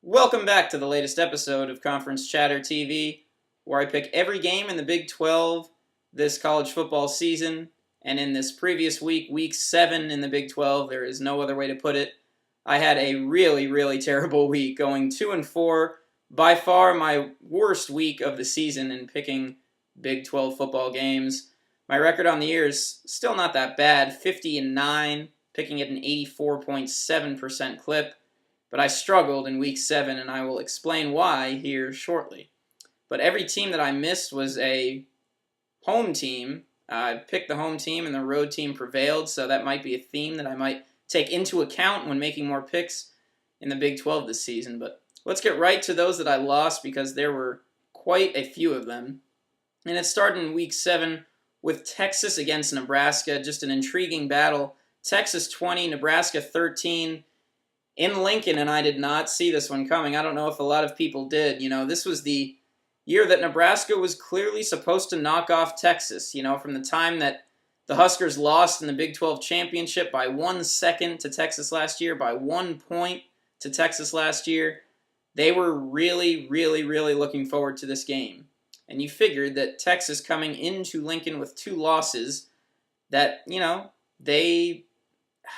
Welcome back to the latest episode of Conference Chatter TV, where I pick every game in the Big 12 this college football season. And in this previous week, week 7 in the Big 12, there is no other way to put it. I had a really terrible week, going 2-4, by far my worst week of the season in picking Big 12 football games. My record on the year is still not that bad, 50-9, picking at an 84.7% clip. But I struggled in week 7, and I will explain why here shortly. But every team that I missed was a home team. I picked the home team, and the road team prevailed, so that might be a theme that I might take into account when making more picks in the Big 12 this season. But let's get right to those that I lost, because there were quite a few of them. And it started in week 7 with Texas against Nebraska, just an intriguing battle. Texas 20, Nebraska 13. In Lincoln, and I did not see this one coming. I don't know if a lot of people did. This was the year that Nebraska was clearly supposed to knock off Texas. From the time that the Huskers lost in the Big 12 championship by 1 second to Texas last year, by 1 point to Texas last year, they were really looking forward to this game. And you figured that Texas coming into Lincoln with 2 losses, that,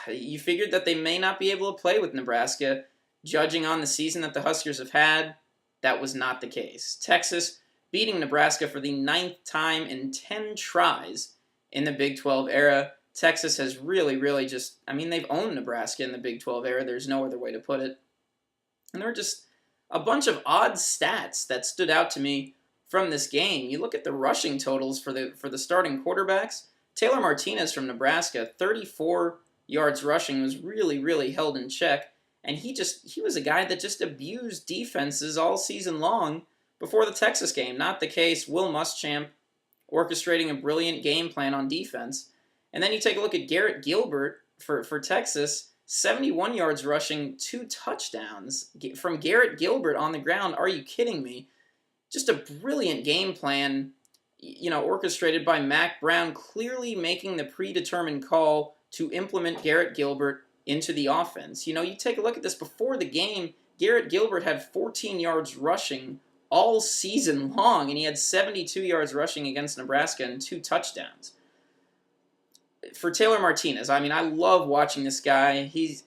you figured that they may not be able to play with Nebraska. Judging on the season that the Huskers have had, that was not the case. Texas beating Nebraska for the 9th time in 10 tries in the Big 12 era. Texas has really they've owned Nebraska in the Big 12 era. There's no other way to put it. And there were just a bunch of odd stats that stood out to me from this game. You look at the rushing totals for the starting quarterbacks. Taylor Martinez from Nebraska, 34 yards rushing, was really held in check, and he was a guy that just abused defenses all season long before the Texas game. Not the case. Will Muschamp orchestrating a brilliant game plan on defense. And then you take a look at Garrett Gilbert for Texas, 71 yards rushing, 2 touchdowns from Garrett Gilbert on the ground. Are you kidding me? Just a brilliant game plan, orchestrated by Mac Brown, clearly making the predetermined call to implement Garrett Gilbert into the offense. You take a look at this before the game. Garrett Gilbert had 14 yards rushing all season long, and he had 72 yards rushing against Nebraska and 2 touchdowns. For Taylor Martinez, I love watching this guy. He's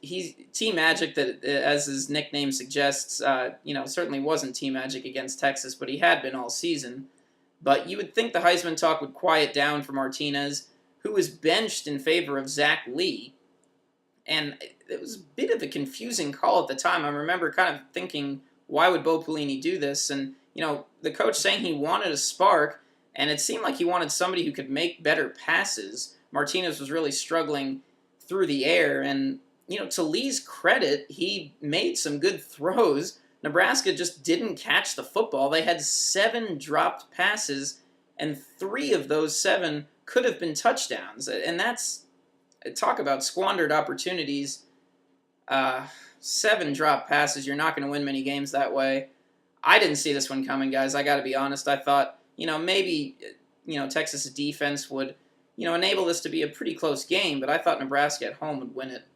Team Magic, that, as his nickname suggests, certainly wasn't Team Magic against Texas, but he had been all season. But you would think the Heisman talk would quiet down for Martinez, who was benched in favor of Zach Lee. And it was a bit of a confusing call at the time. I remember kind of thinking, why would Bo Pelini do this? And, the coach saying he wanted a spark, and it seemed like he wanted somebody who could make better passes. Martinez was really struggling through the air, and, to Lee's credit, he made some good throws. Nebraska just didn't catch the football. They had 7 dropped passes, and 3 of those 7 could have been touchdowns. And that's, talk about squandered opportunities. 7 dropped passes. You're not going to win many games that way. I didn't see this one coming, guys. I got to be honest. I thought, maybe, Texas' defense would, enable this to be a pretty close game, but I thought Nebraska at home would win it.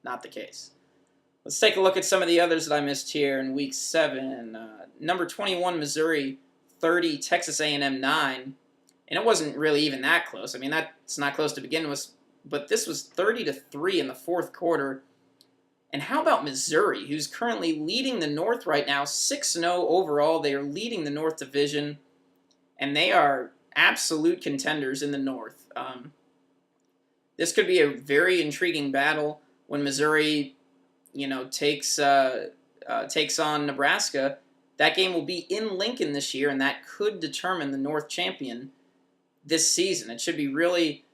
Not the case. Let's take a look at some of the others that I missed here in week 7. Number 21, Missouri, 30, Texas A&M 9. And it wasn't really even that close. That's not close to begin with, but this was 30-3 in the 4th quarter. And how about Missouri, who's currently leading the North right now, 6-0 overall. They are leading the North Division, and they are absolute contenders in the North. This could be a very intriguing battle when Missouri, takes on Nebraska. That game will be in Lincoln this year, and that could determine the North champion this season. It should be really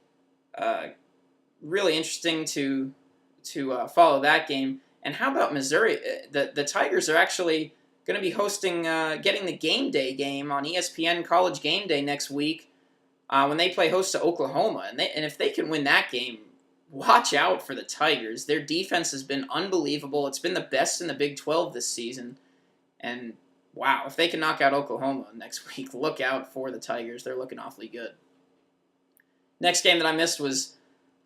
interesting to follow that game. And how about Missouri? The Tigers are actually going to be hosting, getting the game day game on ESPN College Game Day next week when they play host to Oklahoma. And if they can win that game, watch out for the Tigers. Their defense has been unbelievable. It's been the best in the Big 12 this season. And wow, if they can knock out Oklahoma next week, look out for the Tigers. They're looking awfully good. Next game that I missed was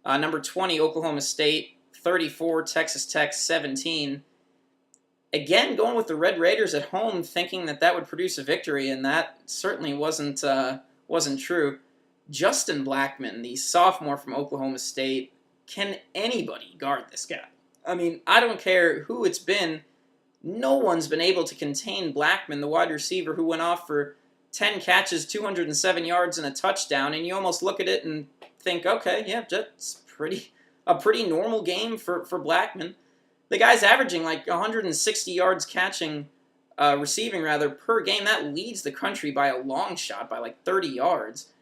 number 20, Oklahoma State, 34, Texas Tech, 17. Again, going with the Red Raiders at home, thinking that that would produce a victory, and that certainly wasn't true. Justin Blackmon, the sophomore from Oklahoma State, can anybody guard this guy? I mean, I don't care who it's been. No one's been able to contain Blackmon, the wide receiver who went off for 10 catches, 207 yards, and a touchdown. And you almost look at it and think, okay, yeah, that's a pretty normal game for Blackmon. The guy's averaging like 160 yards receiving rather, per game. That leads the country by a long shot, by like 30 yards.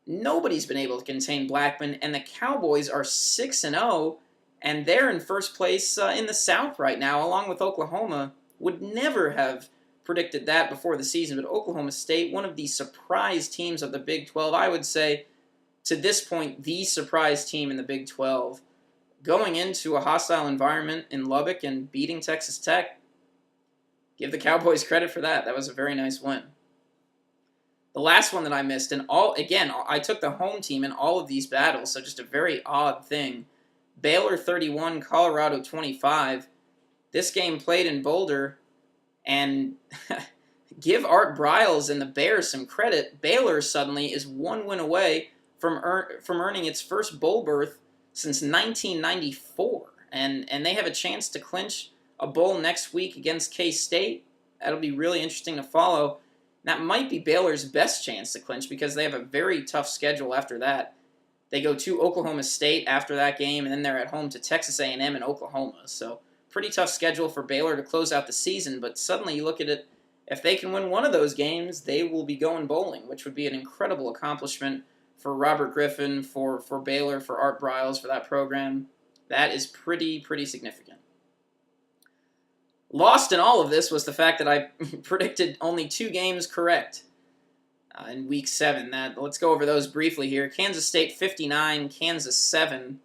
Nobody's been able to contain Blackmon, and the Cowboys are 6-0, and they're in first place in the South right now, along with Oklahoma. Would never have predicted that before the season, but Oklahoma State, one of the surprise teams of the Big 12, I would say, to this point, the surprise team in the Big 12, going into a hostile environment in Lubbock and beating Texas Tech. Give the Cowboys credit for that. That was a very nice win. The last one that I missed, and I took the home team in all of these battles, so just a very odd thing. Baylor 31, Colorado 25. This game played in Boulder, and give Art Briles and the Bears some credit. Baylor suddenly is one win away from earning its first bowl berth since 1994, and they have a chance to clinch a bowl next week against K-State. That'll be really interesting to follow. That might be Baylor's best chance to clinch because they have a very tough schedule after that. They go to Oklahoma State after that game, and then they're at home to Texas A&M and Oklahoma. So pretty tough schedule for Baylor to close out the season, but suddenly you look at it, if they can win one of those games, they will be going bowling, which would be an incredible accomplishment for Robert Griffin, for Baylor, for Art Briles, for that program. That is pretty significant. Lost in all of this was the fact that I predicted only 2 games correct in Week 7. Let's go over those briefly here. Kansas State 59, Kansas 7.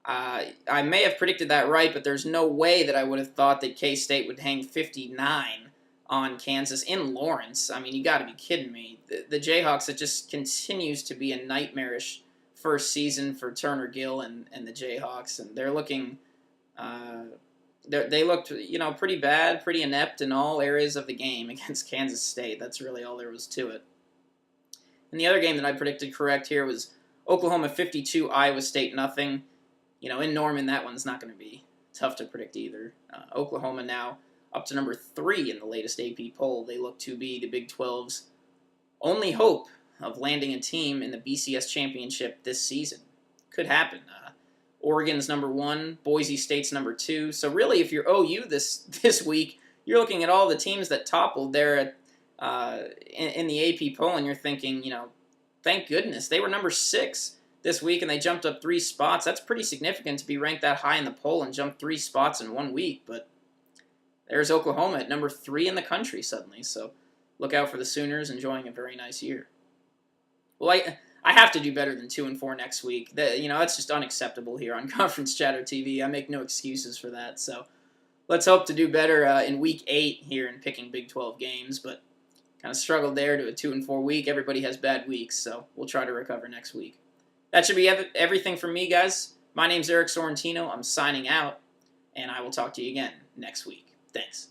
I may have predicted that right, but there's no way that I would have thought that K-State would hang 59 on Kansas in Lawrence. I mean, you got to be kidding me. The Jayhawks, it just continues to be a nightmarish first season for Turner Gill and the Jayhawks, and they're looking... They looked, pretty bad, pretty inept in all areas of the game against Kansas State. That's really all there was to it. And the other game that I predicted correct here was Oklahoma 52, Iowa State nothing. In Norman, that one's not going to be tough to predict either. Oklahoma now up to number 3 in the latest AP poll. They look to be the Big 12's only hope of landing a team in the BCS championship this season. Could happen. Oregon's number 1, Boise State's number 2. So really, if you're OU this week, you're looking at all the teams that toppled there in the AP poll, and you're thinking, thank goodness. They were number 6 this week, and they jumped up 3 spots. That's pretty significant to be ranked that high in the poll and jump 3 spots in 1 week. But there's Oklahoma at number 3 in the country suddenly. So look out for the Sooners enjoying a very nice year. Well, I have to do better than 2-4 next week. That's just unacceptable here on Conference Chatter TV. I make no excuses for that. So let's hope to do better in Week 8 here in picking Big 12 games. But kind of struggled there to a 2-4 week. Everybody has bad weeks, so we'll try to recover next week. That should be everything from me, guys. My name's Eric Sorrentino. I'm signing out, and I will talk to you again next week. Thanks.